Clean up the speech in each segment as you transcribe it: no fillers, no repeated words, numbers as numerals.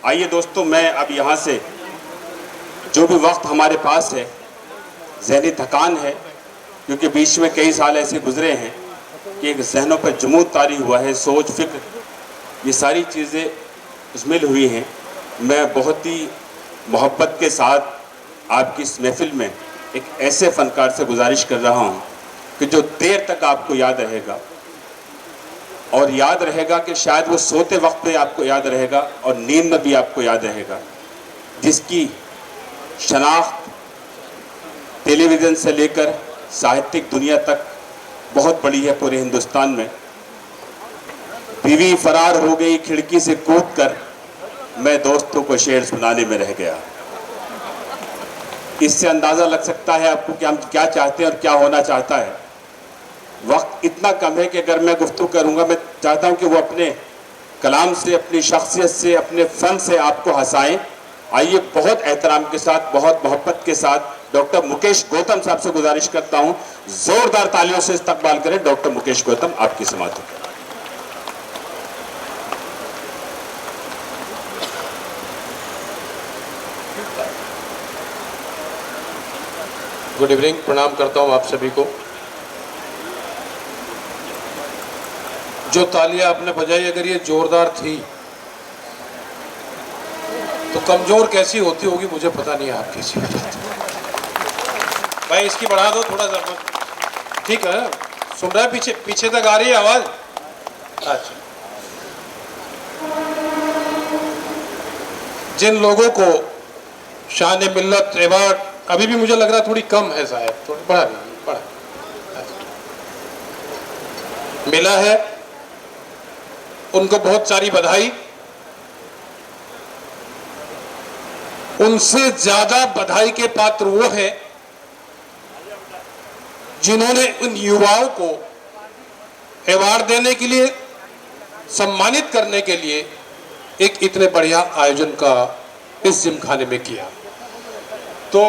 आइए दोस्तों, मैं अब यहाँ से जो भी वक्त हमारे पास है, ज़हनी थकान है क्योंकि बीच में कई साल ऐसे गुजरे हैं कि एक जहनों पर जमूद तारी हुआ है, सोच फिक्र ये सारी चीज़ें मुश्मिल हुई हैं। मैं बहुत ही मोहब्बत के साथ आपकी इस महफिल में एक ऐसे फ़नकार से गुजारिश कर रहा हूँ कि जो देर तक आपको याद रहेगा, और याद रहेगा कि शायद वो सोते वक्त पे आपको याद रहेगा और नींद में भी आपको याद रहेगा, जिसकी शनाख्त टेलीविज़न से लेकर साहित्यिक दुनिया तक बहुत बड़ी है पूरे हिंदुस्तान में। बीवी फरार हो गई खिड़की से कूद कर, मैं दोस्तों को शेर सुनाने में रह गया। इससे अंदाज़ा लग सकता है आपको कि हम क्या चाहते हैं और क्या होना चाहता है। वक्त इतना कम है कि अगर मैं गुफ्तगू करूँगा, मैं चाहता हूँ कि वो अपने कलाम से, अपनी शख्सियत से, अपने फ़न से आपको हंसाएं। आइए बहुत एहतराम के साथ, बहुत मोहब्बत के साथ डॉक्टर मुकेश गौतम साहब से गुजारिश करता हूँ, ज़ोरदार तालियों से इस्तकबाल करें डॉक्टर मुकेश गौतम, आपकी समाअत हो। गुड इवनिंग, प्रणाम करता हूँ आप सभी को। जो तालियां आपने बजाई, अगर ये जोरदार थी तो कमजोर कैसी होती होगी मुझे पता नहीं है। आप कैसी बजाते भाई, इसकी बढ़ा दो थोड़ा सा। ठीक है, सुन रहा है? पीछे पीछे तक आ रही है आवाज? अच्छा, जिन लोगों को शान मिल्लत अवार्ड अभी भी मुझे लग रहा है थोड़ी कम है, शायद थोड़ी बढ़ा मिला है, उनको बहुत सारी बधाई। उनसे ज्यादा बधाई के पात्र वो हैं जिन्होंने उन युवाओं को अवार्ड देने के लिए, सम्मानित करने के लिए एक इतने बढ़िया आयोजन का इस जिमखाने में किया। तो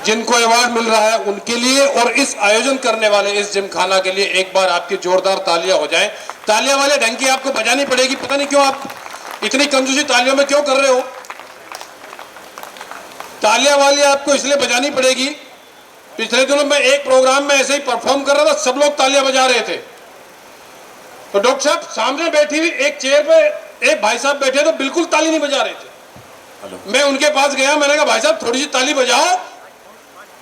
जिनको अवार्ड मिल रहा है उनके लिए और इस आयोजन करने वाले इस जिमखाना के लिए एक बार आपकी जोरदार तालियां हो जाएं। तालियां वाले ढंग की आपको बजानी पड़ेगी। पता नहीं क्यों आप इतनी कंजूसी तालियों में क्यों कर रहे हो। तालियां वाली आपको इसलिए बजानी पड़ेगी, पिछले दिनों में एक प्रोग्राम में ऐसे ही परफॉर्म कर रहा था, सब लोग तालियां बजा रहे थे। तो डॉक्टर साहब सामने बैठी हुई एक चेयर पे एक भाई साहब बैठे तो बिल्कुल ताली नहीं बजा रहे थे। मैं उनके पास गया, मैंने कहा भाई साहब थोड़ी सी ताली बजाओ।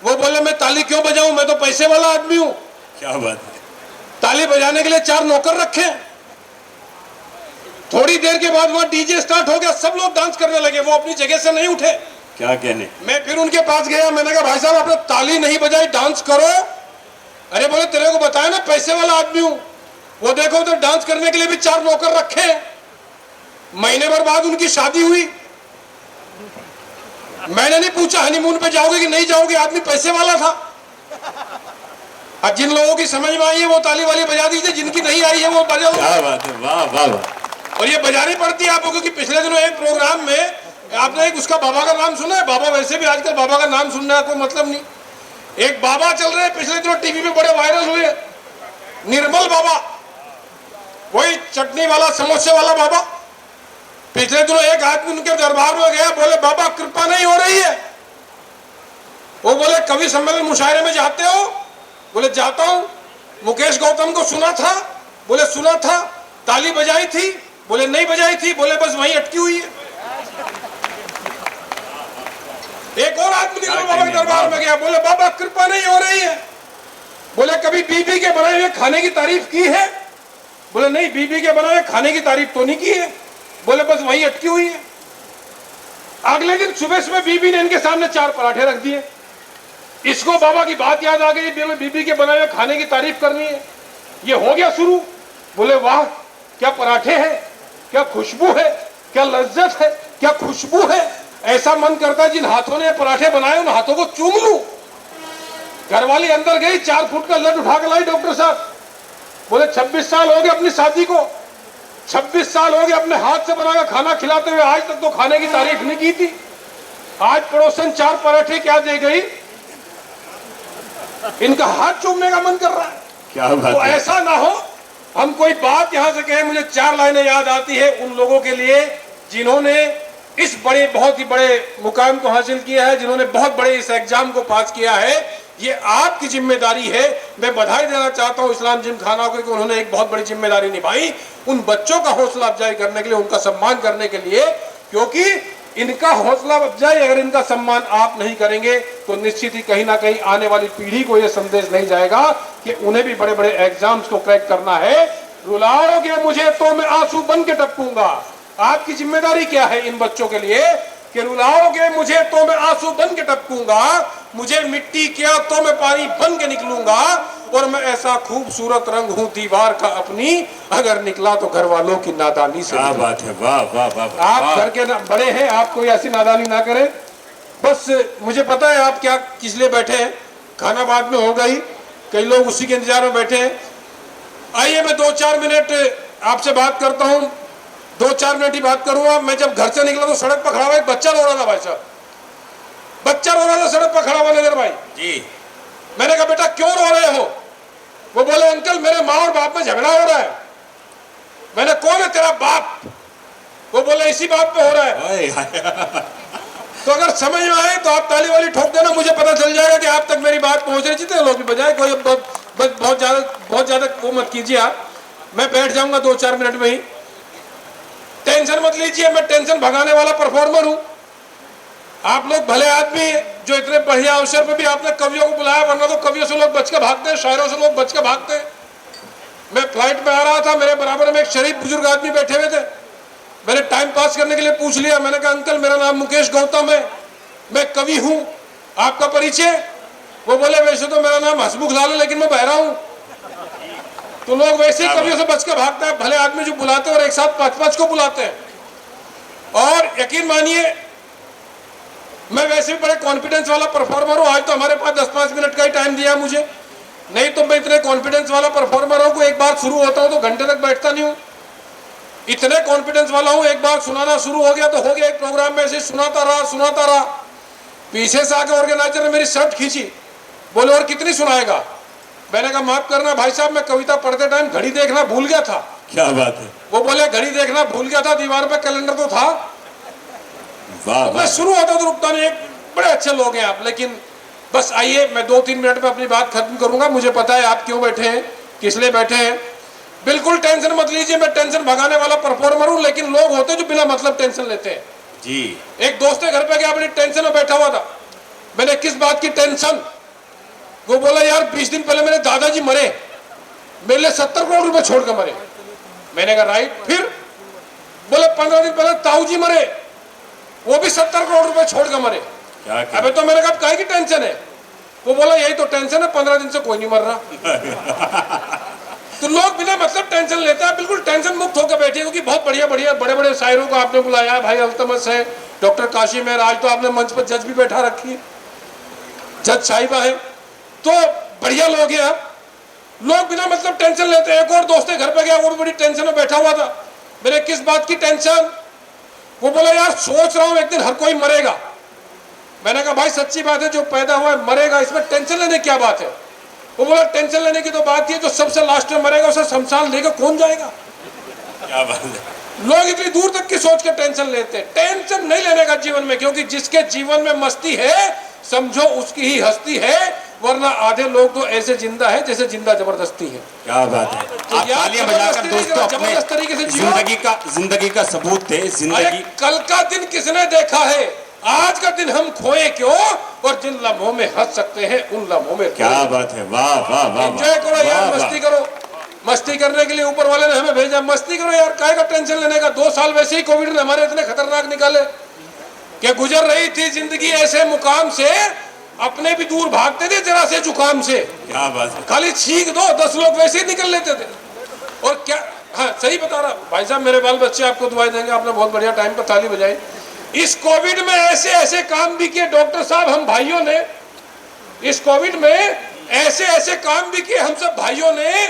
वो बोले मैं ताली क्यों बजाऊं, मैं तो पैसे वाला आदमी हूं। क्या बात है। ताली बजाने के लिए 4 नौकर रखे। थोड़ी देर के बाद वहां डीजे स्टार्ट हो गया, सब लोग डांस करने लगे, वो अपनी जगह से नहीं उठे। क्या कहने। मैं फिर उनके पास गया, मैंने कहा भाई साहब आपने ताली नहीं बजाई, डांस करो। अरे बोले तेरे को बताया ना पैसे वाला आदमी हूं। वो देखो उधर डांस करने के लिए भी 4 नौकर रखे। महीने भर बाद उनकी शादी हुई। मैंने नहीं पूछा हनीमून पे जाओगे कि नहीं जाओगे, आदमी पैसे वाला था। अब जिन लोगों की समझ में आई है वो ताली वाली बजा दीजिए, जिनकी नहीं आई है वो बजाओ। क्या बात है, वाह वाह वाह। और ये बजानी पड़ती है आपको, क्योंकि पिछले दिनों एक प्रोग्राम में आपने एक उसका बाबा का नाम सुना है। बाबा वैसे भी आजकल बाबा का नाम सुनने का कोई मतलब नहीं। एक बाबा चल रहे पिछले दिनों टीवी पे बड़े वायरल हुए, निर्मल बाबा, वही चटनी वाला समोसे वाला बाबा। पिछले दिनों एक आदमी उनके दरबार में गया, बोले बाबा कृपा नहीं हो रही है। वो बोले कवि सम्मेलन मुशायरे में जाते हो? बोले जाता हूं। मुकेश गौतम को सुना था? बोले सुना था। ताली बजाई थी? बोले नहीं बजाई थी। बोले बस वहीं अटकी हुई है। एक और आदमी निर्मल बाबा के दरबार में गया, बोले बाबा कृपा नहीं हो रही है। बोले कभी बीबी के बनाए हुए खाने की तारीफ की है? बोले नहीं, बीबी के बनाए हुए खाने की तारीफ तो नहीं की है। बोले बस वहीं अटकी हुई है। अगले दिन सुबह सुबह बीबी ने इनके सामने 4 पराठे रख दिए। इसको बाबा की बात याद आ गई, बीबी के बनाए हुए खाने की तारीफ करनी है। ये हो गया शुरू। बोले वाह क्या पराठे हैं, क्या खुशबू है, क्या लज्जत है, क्या खुशबू है। ऐसा मन करता है जिन हाथों ने पराठे बनाए उन हाथों को चूम लूं। घरवाली अंदर गई, 4 फुट का लड्डू उठा कर लाई। डॉक्टर साहब बोले 26 साल हो गए अपनी शादी को, 26 साल हो गए अपने हाथ से बनाकर खाना खिलाते हुए, आज तक तो खाने की तारीफ नहीं की थी। आज पड़ोसन 4 पराठे क्या दे गई, इनका हाथ चूमने का मन कर रहा है। क्या बात तो है। ऐसा ना हो हम कोई बात यहां से कहें। मुझे 4 लाइनें याद आती है उन लोगों के लिए जिन्होंने इस बड़े बहुत ही बड़े मुकाम को हासिल किया है, जिन्होंने बहुत बड़े इस एग्जाम को पास किया है, ये आपकी जिम्मेदारी है। मैं बधाई देना चाहता हूं इस्लाम जिमखाना को कि उन्होंने एक बहुत बड़ी जिम्मेदारी निभाई, उन बच्चों का हौसला अफजाई करने के लिए, उनका सम्मान करने के लिए, क्योंकि इनका हौसला अफजाई अगर इनका सम्मान आप नहीं करेंगे तो निश्चित ही कहीं ना कहीं आने वाली पीढ़ी को यह संदेश नहीं जाएगा कि उन्हें भी बड़े बड़े एग्जाम्स को क्रैक करना है। रुलाओगे मुझे तो मैं आंसू बन के टपकूंगा। आपकी जिम्मेदारी क्या है इन बच्चों के लिए कि रुलाओगे मुझे तो मैं आंसू बन के टपकूंगा, मुझे मिट्टी किया तो मैं पानी बन के निकलूंगा, और मैं ऐसा खूबसूरत रंग हूं दीवार का अपनी, अगर निकला तो घर वालों की नादानी से। क्या बात है, वाह वाह वाह। आप घर के बड़े हैं, आप कोई ऐसी नादानी ना करें। बस मुझे पता है आप क्या किस लिए बैठे हैं, खाना बाद में होगा ही, कई लोग उसी के इंतजार में बैठे हैं। आइए मैं 2-4 मिनट आपसे बात करता हूं, 2-4 मिनट ही बात करूंगा। मैं जब घर से निकला तो सड़क पर खड़ा हुआ एक बच्चा रो रहा था, भाई साहब बच्चा रो रहा था सड़क पर खड़ा हुआ नजर भाई जी। मैंने कहा बेटा क्यों रो रहे हो? वो बोले अंकल मेरे माँ और बाप में झगड़ा हो रहा है। मैंने कौन है तेरा बाप? वो बोले इसी बात पे हो रहा है। तो अगर समझ में आए तो आप ताली वाली ठोक देना, मुझे पता चल जाएगा कि आप तक मेरी बात पहुंच रही। जितने लोग भी बजाय कोई बहुत ज्यादा वो मत कीजिए आप, मैं बैठ जाऊंगा 2-4 मिनट में ही। टेंशन मत लीजिए, मैं टेंशन भगाने वाला परफॉर्मर हूं। आप लोग भले आदमी हैं जो इतने बढ़िया अवसर पे भी आपने कवियों को बुलाया, वरना तो कवियों से लोग बच के भागते हैं, शायरों से लोग बच के भागते हैं। मैं फ्लाइट में आ रहा था, मेरे बराबर में एक शरीफ बुजुर्ग आदमी बैठे हुए थे। मैंने टाइम पास करने के लिए पूछ लिया, मैंने कहा अंकल मेरा नाम मुकेश गौतम है, मैं कवि हूं, आपका परिचय? वो बोले वैसे तो मेरा नाम हसमुख लाल है लेकिन मैं बहरा हूं। तो लोग वैसे ही कवियों से बच के भागते हैं, भले आदमी जो बुलाते हैं और एक साथ 5-5 को बुलाते हैं। और यकीन मानिए मैं वैसे भी बड़े कॉन्फिडेंस वाला परफॉर्मर हूं। आज तो हमारे पास 10-5 मिनट का ही टाइम दिया मुझे, नहीं तो मैं इतने कॉन्फिडेंस वाला परफॉर्मर हूं कि एक बार शुरू होता हूं तो घंटे तक बैठता नहीं हूं। इतने कॉन्फिडेंस वाला हूं, एक बार सुनाना शुरू हो गया तो हो गया। एक प्रोग्राम में ऐसे सुनाता रहा। पीछे से आके ऑर्गेनाइजर ने मेरी शर्ट खींची, बोले और कितनी सुनाएगा? मैंने कहा माफ करना भाई साहब, मैं कविता पढ़ते टाइम घड़ी देखना भूल गया था। क्या बात है। वो बोले घड़ी देखना भूल गया था, दीवार पे कैलेंडर तो था। वाह, मैं शुरू होता तो रुकता नहीं। बड़े अच्छे लोग हैं आप, लेकिन बस आइए मैं 2-3 मिनट में अपनी बात खत्म करूंगा। मुझे पता है आप क्यों बैठे हैं, किस लिए बैठे हैं। बिल्कुल टेंशन मत लीजिए, मैं टेंशन भगाने वाला परफॉर्मर हूं, लेकिन लोग होते हैं जो बिना मतलब टेंशन लेते हैं जी। एक दोस्त के घर पे गया, बड़ी टेंशन में बैठा हुआ था। मैंने किस बात की टेंशन? वो बोला यार 20 दिन पहले मेरे दादाजी मरे, मेरे लिए 70 करोड़ रुपए छोड़ कर मरे। मैंने कहा राइट। फिर बोले 15 दिन पहले ताऊ जी मरे, वो भी 70 करोड़ रुपए छोड़ कर मरे। अबे तो मैंने कहा काहे की टेंशन है? वो बोला यही तो टेंशन है, 15 दिन से कोई नहीं मर रहा। तो लोग बिना मतलब टेंशन लेते हैं। बिल्कुल टेंशन मुक्त होकर बैठे, क्योंकि बहुत बढ़िया बड़े बड़े शायरों को आपने बुलाया है। भाई अल्तमस है, डॉक्टर काशिम है, आज तो आपने मंच पर जज भी बैठा रखी है, जज साहिबा है, तो बढ़िया लोग हैं आप। लोग बिना मतलब टेंशन लेते हैं। एक और दोस्त घर पे गया, वो भी बड़ी टेंशन में बैठा हुआ था। मेरे किस बात की टेंशन? वो बोला यार सोच रहा हूं एक दिन हर कोई मरेगा। मैंने कहा भाई सच्ची बात है, जो पैदा हुआ है मरेगा, इसमें टेंशन लेने क्या बात है? वो बोला टेंशन लेने की तो बात है, जो सबसे लास्ट में मरेगा उसे शमशान लेकर कौन जाएगा? क्या बात है। लोग इतनी दूर तक की सोच के टेंशन लेते हैं। टेंशन नहीं लेने का जीवन में, क्योंकि जिसके जीवन में मस्ती है समझो उसकी ही हस्ती है, वरना आधे लोग तो ऐसे जिंदा है जैसे जिंदा जबरदस्ती है। क्या बात है। तो आप तालियां बजाकर दोस्तों अपने जबरदस्त तरीके से जिंदगी का सबूत थे। जिंदगी कल का दिन किसने देखा है? आज का दिन हम खोए क्यों? और जिन लम्हों में हंस सकते हैं उन लम्हों में। क्या बात है। वाह वाह वाह। एंजॉय करो यार, मस्ती करो। मस्ती करने के लिए ऊपर वाले ने हमें भेजा, मस्ती करो यार, काहे का टेंशन लेने का। 2 साल वैसे ही कोविड ने हमारे इतने खतरनाक निकाले कि गुजर रही थी जिंदगी ऐसे मुकाम से, अपने भी दूर भागते थे जरा से जुकाम से। क्या बात है। खाली छींक दो 10 लोग वैसे ही निकल लेते थे। और क्या, हाँ सही बता रहा भाई साहब, मेरे बाल बच्चे आपको दुआएं देंगे, आपने बहुत बढ़िया टाइम पर ताली बजाई। इस कोविड में ऐसे ऐसे काम भी किए डॉक्टर साहब हम भाइयों ने, इस कोविड में ऐसे ऐसे काम भी किए हम सब भाइयों ने,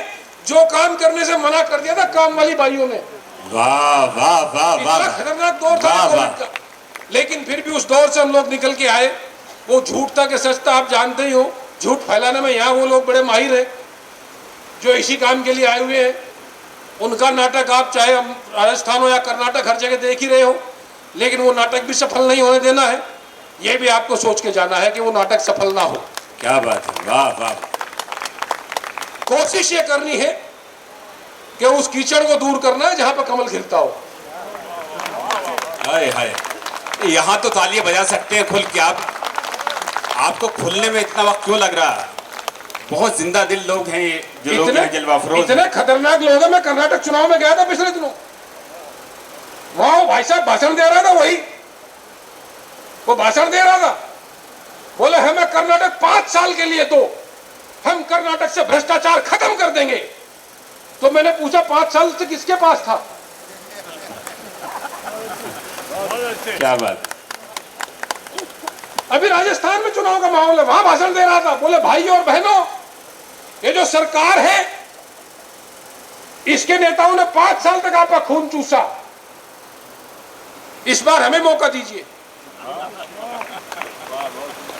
जो काम करने से मना कर दिया था काम वाली भाइयों ने। वाह वाह वाह वाह। खतरनाक दौर था कोविड का, लेकिन फिर भी उस दौर से हम लोग निकल के आए। वो झूठ था कि सच था, आप जानते ही हो। झूठ फैलाने में यहाँ वो लोग बड़े माहिर हैं जो इसी काम के लिए आए हुए हैं। उनका नाटक आप चाहे राजस्थान हो या कर्नाटक हर जगह देख ही रहे हो, लेकिन वो नाटक भी सफल नहीं होने देना है। ये भी आपको सोच के जाना है कि वो नाटक सफल ना हो। क्या बात है, वाह वाह। कोशिश ये करनी है कि उस कीचड़ को दूर करना है जहां पर कमल खिलता हो। हाय हाय, यहाँ तो तालियां बजा सकते हैं खुल के आप। आपको खुलने में इतना वक्त क्यों लग रहा है? बहुत जिंदा दिल लोग हैं ये, जो लोग हैं जलवा फरोज। इतने खतरनाक लोग हैं। मैं कर्नाटक चुनाव में गया था पिछले दिनों, वहां भाई साहब भाषण दे रहा था, वो भाषण दे रहा था, बोले हमें कर्नाटक 5 साल के लिए दो, हम कर्नाटक से भ्रष्टाचार खत्म कर देंगे। तो मैंने पूछा 5 साल से किसके पास था? क्या बात। अभी राजस्थान में चुनाव का माहौल है, वहां भाषण दे रहा था, बोले भाइयों और बहनों, ये जो सरकार है इसके नेताओं ने 5 साल तक आपका खून चूसा, इस बार हमें मौका दीजिए।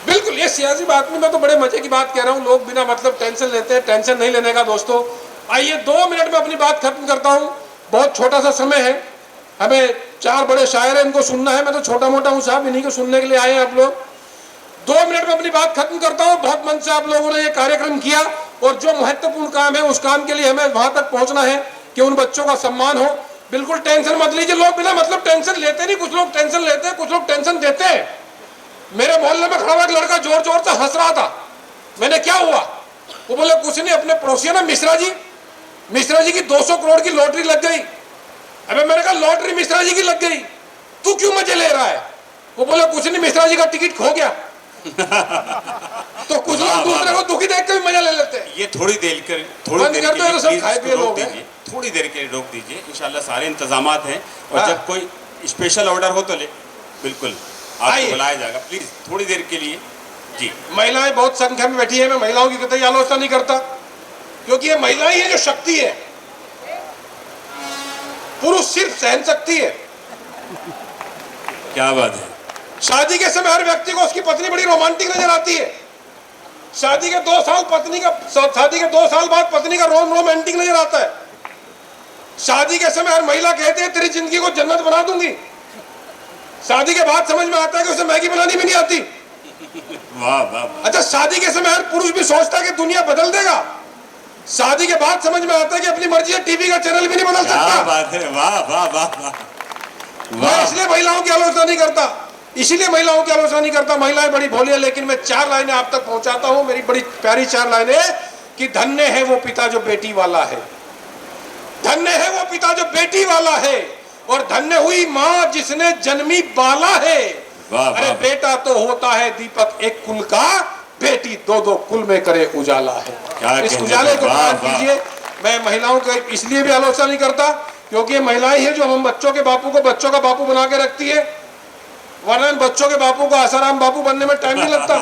बिल्कुल, ये सियासी बात नहीं, मैं तो बड़े मजे की बात कह रहा हूं। लोग बिना मतलब टेंशन लेते हैं, टेंशन नहीं लेने का दोस्तों। आइए 2 मिनट में अपनी बात खत्म करता हूं, बहुत छोटा सा समय है। हमें 4 बड़े शायर हैं, इनको सुनना है। मैं तो छोटा मोटा हूं साहब, इन्हीं को सुनने के लिए आए हैं आप लोग। 2 मिनट में अपनी बात खत्म करता हूं। बहुत मन से आप लोगों ने ये कार्यक्रम किया, और जो महत्वपूर्ण काम है उस काम के लिए हमें वहां तक पहुंचना है कि उन बच्चों का सम्मान हो। बिल्कुल टेंशन मत लीजिए। लोग बिना मतलब टेंशन लेते नहीं, कुछ लोग टेंशन लेते हैं, कुछ लोग टेंशन देते हैं। मेरे मोहल्ले में खड़ा हुआ एक लड़का जोर जोर से हंस रहा था। मैंने क्या हुआ? वो बोले कुछ नहीं, अपने पड़ोसी ना मिश्रा जी की 200 करोड़ की लॉटरी लग गई। अबे मैंने कहा लॉटरी मिश्रा जी की लग गई, तू क्यों मजे ले रहा है? वो बोले कुछ नहीं, मिश्रा जी का टिकट खो गया। तो कुछ लोग दूसरे को दुखी देख के भी मजा ले लेते हैं। ये थोड़ी देर के लिए रोक दीजिए। इंशाल्लाह सारे इंतजामात हैं, और जब कोई स्पेशल ऑर्डर हो तो बिल्कुल आपको बुलाया जाएगा। प्लीज थोड़ी देर के लिए जी। महिलाएं बहुत संख्या में बैठी है, मैं महिलाओं की कतई आलोचना नहीं करता, क्योंकि ये महिलाएं हैं जो शक्ति है, पुरुष सिर्फ सहन शक्ति है। क्या बात है। शादी के समय हर व्यक्ति को उसकी पत्नी बड़ी रोमांटिक नजर आती है। शादी के 2 साल बाद पत्नी का रोमांटिक नजर आता है। शादी के समय हर महिला कहती है तेरी जिंदगी को जन्नत बना दूंगी। शादी के बाद समझ में आता है कि उसे मैगी बनानी भी नहीं आती। वाह वाह। अच्छा, शादी के समय हर पुरुष भी सोचता है कि दुनिया बदल देगा। शादी के बाद समझ में आता है कि अपनी मर्जी है टीवी का चैनल भी नहीं बदल सकता। क्या बात है, वाह वाह वाह। मैं इसलिए महिलाओं की आलोचना नहीं करता, महिलाएं बड़ी भोली है। लेकिन मैं 4 लाइनें आप तक पहुंचाता हूं, मेरी बड़ी प्यारी 4 लाइनें कि धन्य है वो पिता जो बेटी वाला है, धन्य है वो पिता जो बेटी वाला है, और धन्य हुई माँ जिसने जन्मी बाला है। अरे बेटा तो होता है दीपक एक कुल का, बेटी 2-2 कुल में करे उजाला है। इस उजाले को पार कीजिए। मैं महिलाओं को इसलिए भी आलोचना नहीं करता क्योंकि ये महिलाएं हैं जो हम बच्चों के बापू को बच्चों का बापू बना के रखती है, वरना बच्चों के बापू को आसाराम बापू बनने में टाइम नहीं लगता।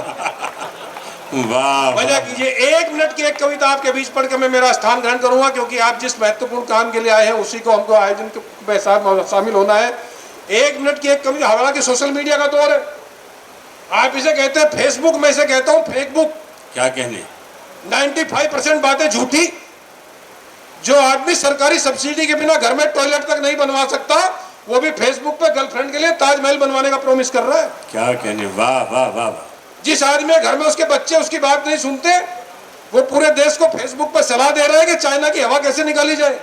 वजह कीजिए। 1 मिनट की एक कविता आपके बीच पढ़ के मैं मेरा स्थान ग्रहण करूंगा, क्योंकि आप जिस महत्वपूर्ण काम के लिए आए हैं उसी को हमको आयोजन में शामिल होना है। 1 मिनट की एक कविता। हालांकि सोशल मीडिया का दौर है, आप इसे कहते हैं फेसबुक, मैं इसे कहता हूं फेकबुक। क्या कहने? 95% बातें झूठी। जो आदमी सरकारी सब्सिडी के बिना घर में टॉयलेट तक नहीं बनवा सकता, वो भी फेसबुक पे गर्लफ्रेंड के लिए ताजमहल बनवाने का प्रॉमिस कर रहा है। क्या कहने, वाह वाह वाह। जिस आदमी के घर में उसके बच्चे उसकी बात नहीं सुनते, वो पूरे देश को फेसबुक पर सलाह दे रहा है कि चाइना की हवा कैसे निकाली जाए।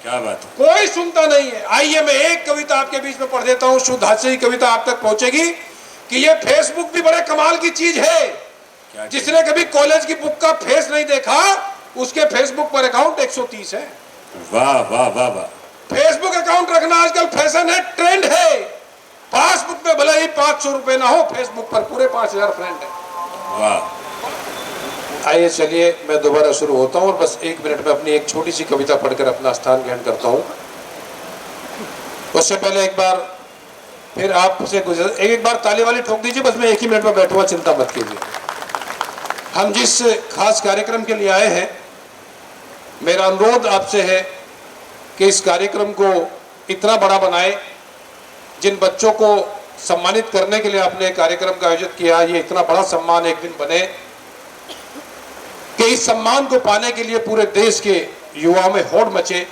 क्या बात है। कोई सुनता नहीं है। आइए मैं एक कविता आपके बीच में पढ़ देता हूं, शुद्ध हास्य की कविता आप तक पहुंचेगी कि ये फेसबुक भी बड़े कमाल की चीज है। जिसने कभी कॉलेज की बुक का फेस नहीं देखा, उसके फेसबुक पर अकाउंट 130 है। वाह वाह वाह वाह। फेसबुक अकाउंट रखना आजकल फैशन है, ट्रेंड है। पासबुक पे भले ही 500 रुपए ना हो, फेसबुक पर पूरे 5000 फ्रेंड है। वाह। आइए चलिए मैं दोबारा शुरू होता हूँ, और बस 1 मिनट में अपनी एक छोटी सी कविता पढ़कर अपना स्थान ग्रहण करता हूँ। उससे पहले एक बार फिर आपसे एक बार ताली वाली ठोक दीजिए। बस मैं 1 ही मिनट में बैठूंगा, चिंता मत कीजिए। हम जिस खास कार्यक्रम के लिए आए हैं, मेरा अनुरोध आपसे है कि इस कार्यक्रम को इतना बड़ा बनाए। जिन बच्चों को सम्मानित करने के लिए आपने कार्यक्रम का आयोजित किया, ये इतना बड़ा सम्मान एक दिन बने कि इस सम्मान को पाने के लिए पूरे देश के युवाओं में होड़ मचे,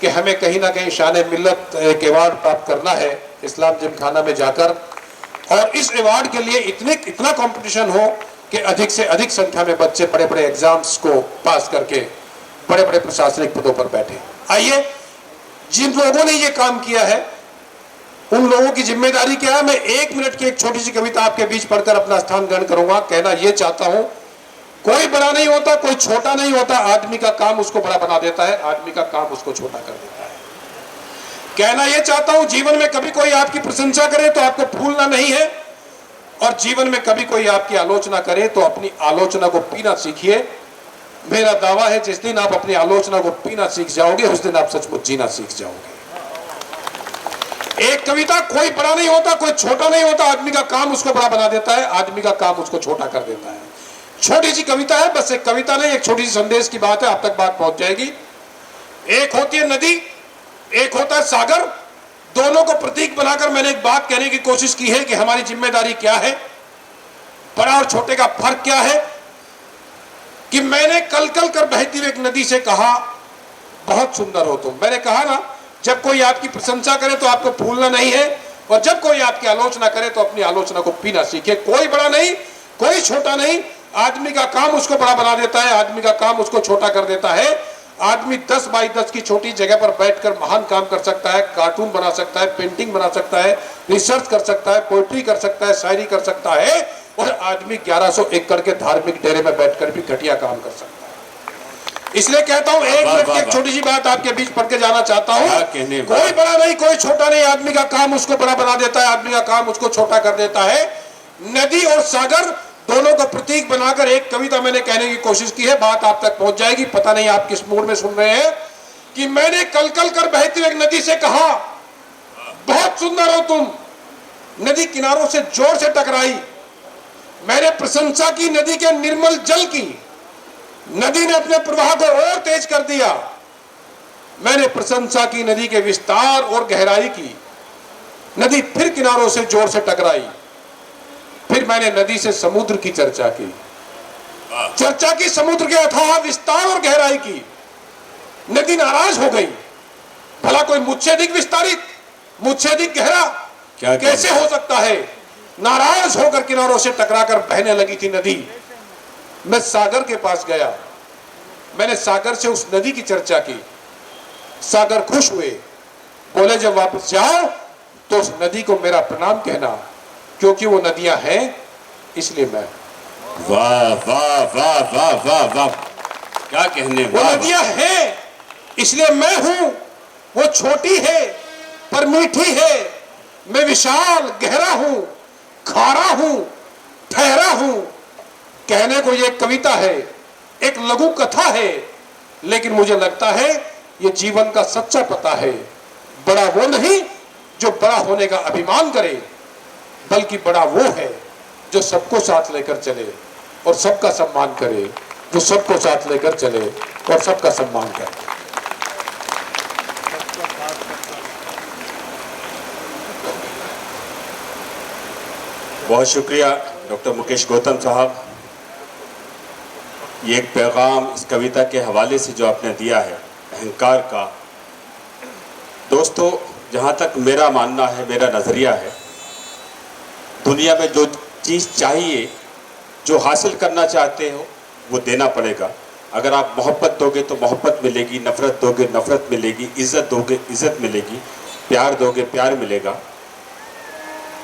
कि हमें कहीं ना कहीं शान मिल्लत एक अवार्ड प्राप्त करना है इस्लाम जिमखाना में जाकर, और इस अवार्ड के लिए इतना कंपटीशन हो कि अधिक से अधिक संख्या में बच्चे बड़े बड़े एग्जाम्स को पास करके बड़े बड़े प्रशासनिक पदों पर बैठे। आइए, जिन लोगों ने ये काम किया है उन लोगों की जिम्मेदारी क्या है। मैं 1 मिनट की एक छोटी सी कविता आपके बीच पढ़कर अपना स्थान ग्रहण करूंगा। कहना ये चाहता हूं, कोई बड़ा नहीं होता, कोई छोटा नहीं होता, आदमी का काम उसको बड़ा बना देता है, आदमी का काम उसको छोटा कर देता है। कहना यह चाहता हूं, जीवन में कभी कोई आपकी प्रशंसा करे तो आपको फूलना नहीं है, और जीवन में कभी कोई आपकी आलोचना करे तो अपनी आलोचना को पीना सीखिए। मेरा दावा है जिस दिन आप अपनी आलोचना को पीना सीख जाओगे उस दिन आप सचमुच जीना सीख जाओगे। एक कविता, कोई बड़ा नहीं होता, कोई छोटा नहीं होता, आदमी का काम उसको बड़ा बना देता है, आदमी का काम उसको छोटा कर देता है। छोटी सी कविता है, बस एक कविता नहीं, एक छोटी सी संदेश की बात है, आप तक बात पहुंच जाएगी। एक होती है नदी, एक होता है सागर, दोनों को प्रतीक बनाकर मैंने एक बात कहने की कोशिश की है कि हमारी जिम्मेदारी क्या है, बड़ा और छोटे का फर्क क्या है। कि मैंने कल कल कर बहती हुई एक नदी से कहा, बहुत सुंदर हो तुम। मैंने कहा ना, जब कोई आपकी प्रशंसा करे तो आपको फूलना नहीं है, और जब कोई आपकी आलोचना करे तो अपनी आलोचना को पीना सीखे। कोई बड़ा नहीं, कोई छोटा नहीं, आदमी का काम उसको बड़ा बना देता है, आदमी का काम उसको छोटा कर देता है। आदमी 10 बाई 10 की छोटी जगह पर बैठकर महान काम कर सकता है, कार्टून बना सकता है, पेंटिंग बना सकता है, रिसर्च कर सकता है, पोएट्री कर सकता है, शायरी कर सकता है, और आदमी 1100 एकड़ के धार्मिक डेरे में बैठकर भी घटिया काम कर सकता है। इसलिए कहता हूं, 1 मिनट की एक छोटी सी बात आपके बीच पढ़ के जाना चाहता हूं। कोई बड़ा नहीं, कोई छोटा नहीं, आदमी का काम उसको बड़ा बना देता है, आदमी का काम उसको छोटा कर देता है। नदी और सागर दोनों को प्रतीक बनाकर एक कविता मैंने कहने की कोशिश की है, बात आप तक पहुंच जाएगी। पता नहीं आप किस मूड में सुन रहे हैं। कि मैंने कल कल कर बहती हुई एक नदी से कहा, बहुत सुंदर हो तुम। नदी किनारों से जोर से टकराई, मैंने प्रशंसा की नदी के निर्मल जल की, नदी ने अपने प्रवाह को और तेज कर दिया। मैंने प्रशंसा की नदी के विस्तार और गहराई की, नदी फिर किनारों से जोर से टकराई। फिर मैंने नदी से समुद्र की चर्चा की समुद्र के अथाह विस्तार और गहराई की। नदी नाराज हो गई, भला कोई मुझसे अधिक विस्तारित, मुझसे अधिक गहरा कैसे हो सकता है। नाराज होकर किनारों से टकराकर बहने लगी थी नदी। मैं सागर के पास गया, मैंने सागर से उस नदी की चर्चा की। सागर खुश हुए, बोले जब वापस जाओ तो उस नदी को मेरा प्रणाम कहना, क्योंकि वो नदियां हैं इसलिए मैं। वाह वाह वाह वाह वाह वाह, क्या कहने। वो नदियां हैं इसलिए मैं हूं। वो छोटी है पर मीठी है, मैं विशाल गहरा हूं, खारा हूं, ठहरा हूं। कहने को ये कविता है, एक लघु कथा है, लेकिन मुझे लगता है ये जीवन का सच्चा पता है। बड़ा वो नहीं जो बड़ा होने का अभिमान करे, बल्कि बड़ा वो है जो सबको साथ लेकर चले और सबका सम्मान करे, जो सबको साथ लेकर चले और सबका सम्मान करे। बहुत शुक्रिया डॉक्टर मुकेश गौतम साहब। ये एक पैगाम इस कविता के हवाले से जो आपने दिया है, अहंकार का। दोस्तों, जहाँ तक मेरा मानना है, मेरा नज़रिया है, दुनिया में जो चीज़ चाहिए, जो हासिल करना चाहते हो, वो देना पड़ेगा। अगर आप मोहब्बत दोगे तो मोहब्बत मिलेगी, नफ़रत दोगे नफ़रत मिलेगी, इज़्ज़त दोगे इज़्ज़त मिलेगी, प्यार दोगे प्यार मिलेगा।